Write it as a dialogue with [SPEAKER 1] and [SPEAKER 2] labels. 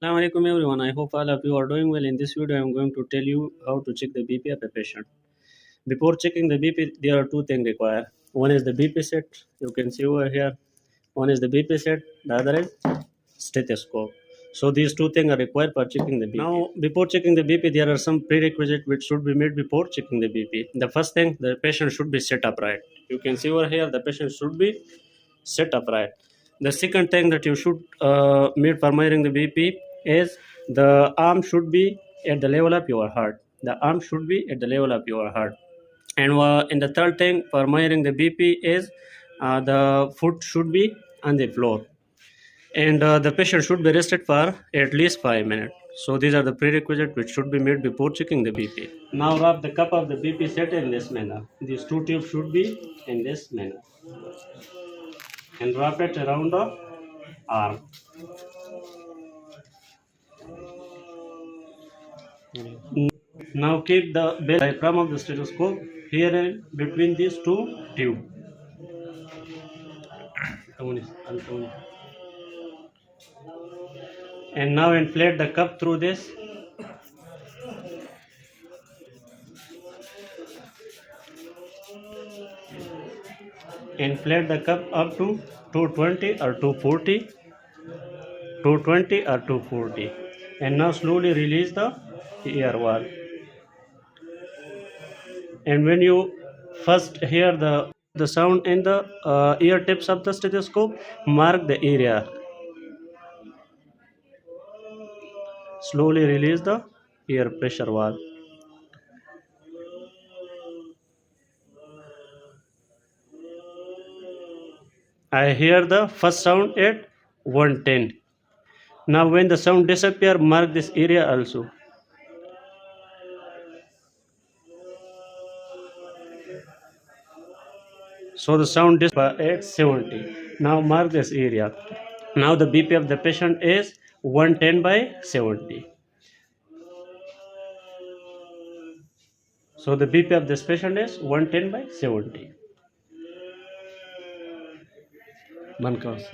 [SPEAKER 1] Assalamu alaikum everyone. I hope all of you are doing well. In this video, I am going to tell you how to check the BP of a patient. Before checking the BP, there are two things required. One is the BP set. You can see over here. One is the BP set. The other is stethoscope. So these two things are required for checking the BP. Now, before checking the BP, there are some prerequisites which should be made before checking the BP. The first thing, the patient should be set upright. You can see over here, the patient should be set upright. The second thing that you should meet for measuring the BP is the arm should be at the level of your heart. The arm should be at the level of your heart. And in the third thing for measuring the BP is the foot should be on the floor, and the patient should be rested for at least 5 minutes. So these are the prerequisites which should be made before checking the BP. Now wrap the cup of the BP set in this manner. These two tubes should be in this manner, and wrap it around the arm. Now keep the base diaphragm of the stethoscope here in between these two tubes. And now inflate the cup through this. Inflate the cup up to 220 or 240, 220 or 240, and now slowly release the air wall. And when you first hear the sound in the ear tips of the stethoscope, mark the area. Slowly release the air pressure wall. I hear the first sound at 110. Now when the sound disappear, mark this area also. So the sound disappear at 70. Now mark this area. Now the BP of the patient is 110 by 70. So the BP of this patient is 110 by 70. One cause.